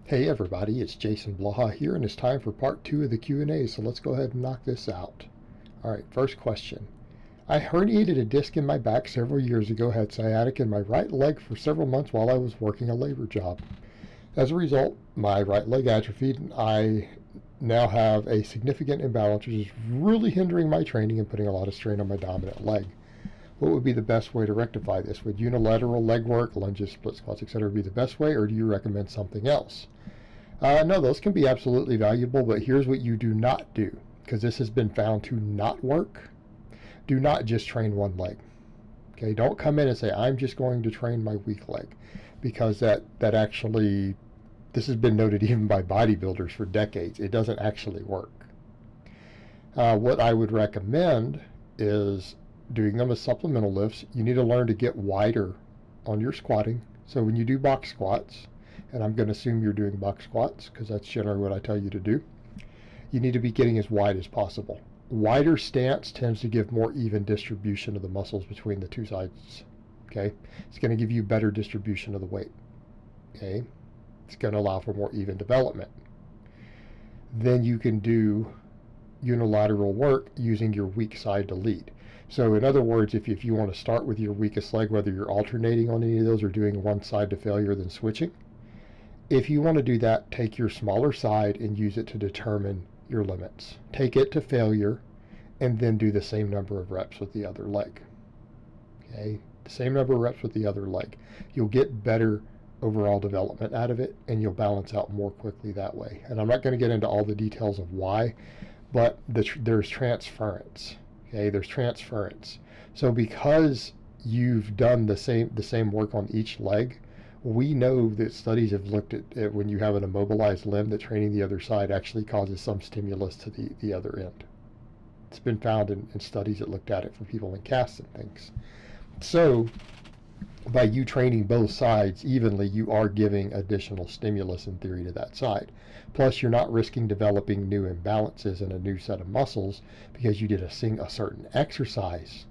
Hey everybody, it's Jason Blaha here, and it's time for part 2 of the Q&A, so let's go ahead and knock this out. Alright, first question. I herniated a disc in my back several years ago, had sciatica in my right leg for several months while I was working a labor job. As a result, my right leg atrophied, and I now have a significant imbalance, which is really hindering my training and putting a lot of strain on my dominant leg. What would be the best way to rectify this? Would unilateral leg work, lunges, split squats, etc. be the best way, or do you recommend something else? No, those can be absolutely valuable, but here's what you do not do, because this has been found to not work. Do not just train one leg. Okay, don't come in and say, I'm just going to train my weak leg, because that actually, this has been noted even by bodybuilders for decades. It doesn't actually work. What I would recommend is doing them as supplemental lifts. You need to learn to get wider on your squatting. So when you do box squats, and I'm going to assume you're doing box squats because that's generally what I tell you to do, you need to be getting as wide as possible. Wider stance tends to give more even distribution of the muscles between the two sides. Okay, it's going to give you better distribution of the weight. Okay, it's going to allow for more even development. Then you can do unilateral work using your weak side to lead. So in other words, if you want to start with your weakest leg, whether you're alternating on any of those or doing one side to failure then switching, if you want to do that, take your smaller side and use it to determine your limits. Take it to failure and then do the same number of reps with the other leg. Okay, the same number of reps with the other leg. You'll get better overall development out of it, and you'll balance out more quickly that way. And I'm not going to get into all the details of why, but there's transference. Okay, there's transference. So because you've done the same work on each leg, we know that studies have looked at it when you have an immobilized limb, that training the other side actually causes some stimulus to the other end. It's been found in studies that looked at it for people in casts and things. So by you training both sides evenly, you are giving additional stimulus in theory to that side. Plus, you're not risking developing new imbalances in a new set of muscles because you did a certain exercise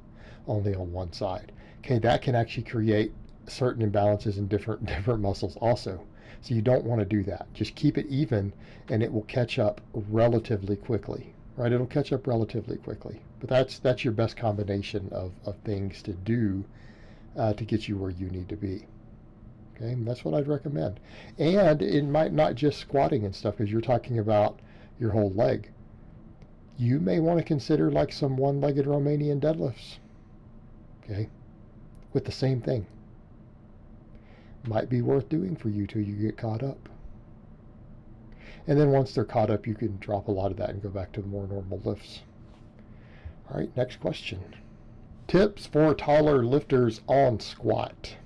only on one side. Okay, that can actually create certain imbalances in different muscles also. So you don't want to do that. Just keep it even, and it will catch up relatively quickly. Right? It'll catch up relatively quickly. But that's your best combination of things to do to get you where you need to be. Okay, and that's what I'd recommend. And it might not just squatting and stuff, because you're talking about your whole leg. You may want to consider like some one-legged Romanian deadlifts. Okay, with the same thing. Might be worth doing for you till you get caught up. And then once they're caught up, you can drop a lot of that and go back to the more normal lifts. All right, next question. Tips for taller lifters on squat.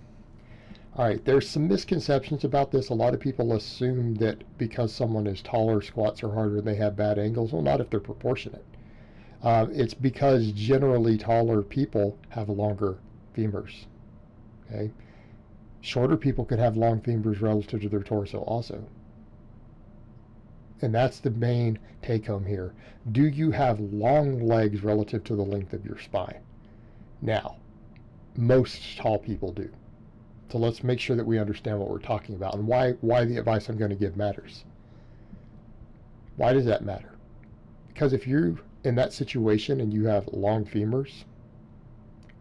All right, there's some misconceptions about this. A lot of people assume that because someone is taller, squats are harder and they have bad angles. Well, not if they're proportionate. It's because generally taller people have longer femurs. Okay, shorter people can have long femurs relative to their torso also. And that's the main take home here. Do you have long legs relative to the length of your spine? Now, most tall people do. So let's make sure that we understand what we're talking about and why the advice I'm going to give matters. Why does that matter? Because if you're in that situation and you have long femurs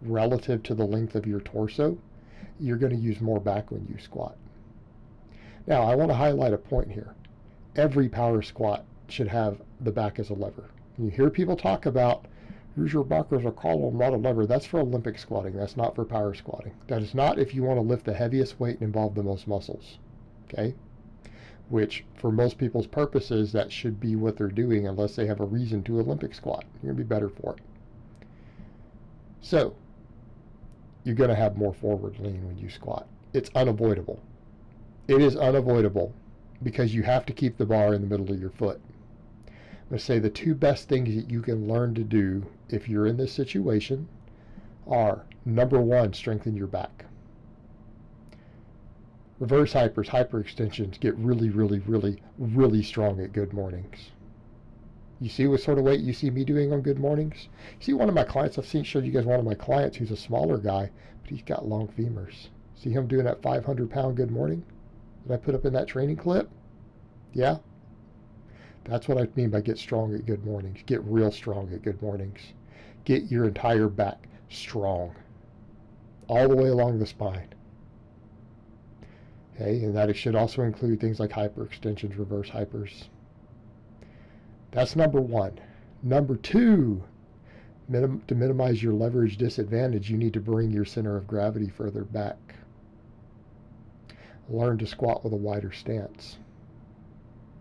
relative to the length of your torso, you're going to use more back when you squat. Now, I want to highlight a point here. Every power squat should have the back as a lever. You hear people talk about use your back as a column, not a lever. That's for Olympic squatting. That's not for power squatting. That is not if you want to lift the heaviest weight and involve the most muscles. Okay? Which, for most people's purposes, that should be what they're doing unless they have a reason to Olympic squat. You're going to be better for it. So, you're going to have more forward lean when you squat. It's unavoidable. It is unavoidable because you have to keep the bar in the middle of your foot. I'm going to say the two best things that you can learn to do if you're in this situation are, number one, strengthen your back. Reverse hyperextensions get really strong at good mornings. You see what sort of weight you see me doing on good mornings? You see one of my clients, showed you guys one of my clients who's a smaller guy, but he's got long femurs. See him doing that 500-pound good morning that I put up in that training clip? Yeah, that's what I mean by get strong at good mornings. Get real strong at good mornings. Get your entire back strong, all the way along the spine. Okay, and that it should also include things like hyperextensions, reverse hypers. That's number one. Number two, to minimize your leverage disadvantage, you need to bring your center of gravity further back. Learn to squat with a wider stance.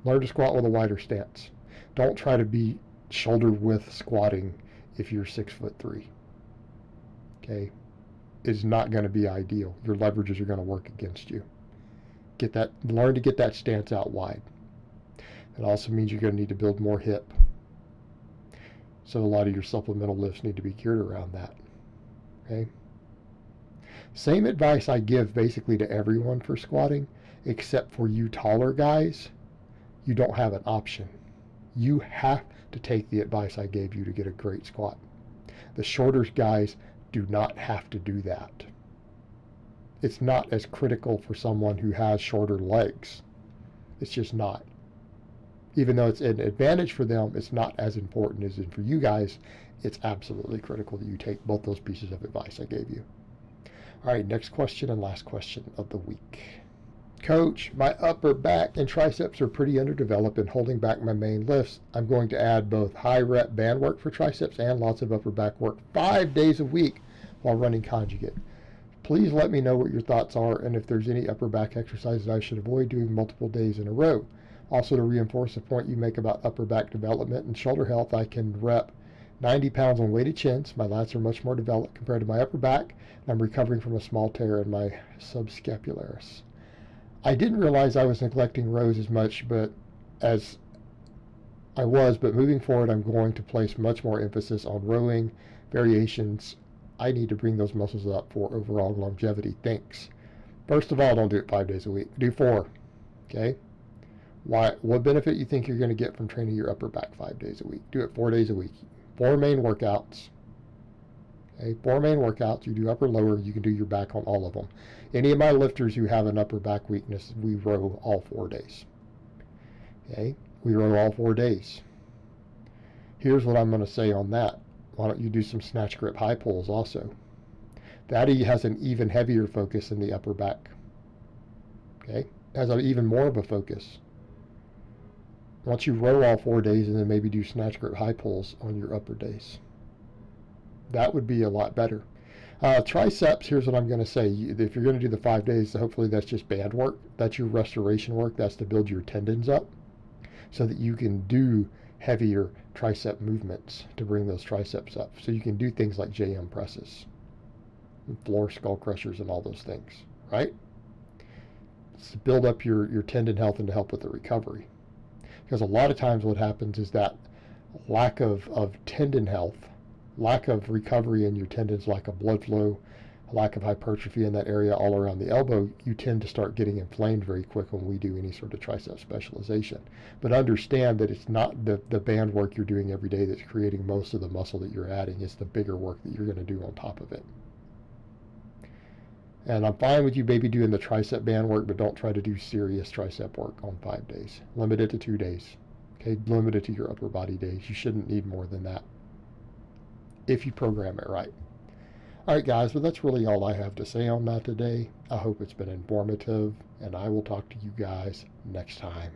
Learn to squat with a wider stance. Don't try to be shoulder width squatting if you're 6'3". Okay, it's not going to be ideal. Your leverages are going to work against you. Learn to get that stance out wide. It also means you're going to need to build more hip. So a lot of your supplemental lifts need to be geared around that. Okay. Same advice I give basically to everyone for squatting, except for you taller guys. You don't have an option. You have to take the advice I gave you to get a great squat. The shorter guys do not have to do that. It's not as critical for someone who has shorter legs. It's just not. Even though it's an advantage for them, it's not as important as for you guys. It's absolutely critical that you take both those pieces of advice I gave you. All right, next question and last question of the week. Coach, my upper back and triceps are pretty underdeveloped and holding back my main lifts. I'm going to add both high rep band work for triceps and lots of upper back work 5 days a week while running conjugate. Please let me know what your thoughts are and if there's any upper back exercises I should avoid doing multiple days in a row. Also, to reinforce the point you make about upper back development and shoulder health, I can rep 90 pounds on weighted chins. My lats are much more developed compared to my upper back, and I'm recovering from a small tear in my subscapularis. I didn't realize I was neglecting rows as much, but moving forward, I'm going to place much more emphasis on rowing variations. I need to bring those muscles up for overall longevity. Thanks. First of all, don't do it 5 days a week. Do 4. Okay? What benefit you think you're going to get from training your upper back 5 days a week? Do it 4 days a week. 4 main workouts. Okay, 4 main workouts. You do upper, lower. You can do your back on all of them. Any of my lifters who have an upper back weakness, we row all 4 days. Okay, we row all 4 days. Here's what I'm going to say on that. Why don't you do some snatch grip high pulls also? That has an even heavier focus in the upper back. Okay, has an even more of a focus. Once you row all 4 days and then maybe do snatch grip high pulls on your upper days. That would be a lot better. Triceps, here's what I'm going to say. If you're going to do the 5 days, hopefully that's just band work. That's your restoration work. That's to build your tendons up so that you can do heavier tricep movements to bring those triceps up. So you can do things like JM presses, and floor skull crushers, and all those things, right? It's to build up your tendon health and to help with the recovery. Because a lot of times what happens is that lack of tendon health, lack of recovery in your tendons, lack of blood flow, lack of hypertrophy in that area all around the elbow, you tend to start getting inflamed very quick when we do any sort of tricep specialization. But understand that it's not the band work you're doing every day that's creating most of the muscle that you're adding. It's the bigger work that you're going to do on top of it. And I'm fine with you maybe doing the tricep band work, but don't try to do serious tricep work on 5 days. Limit it to 2 days. Okay, limit it to your upper body days. You shouldn't need more than that if you program it right. All right, guys, well, that's really all I have to say on that today. I hope it's been informative, and I will talk to you guys next time.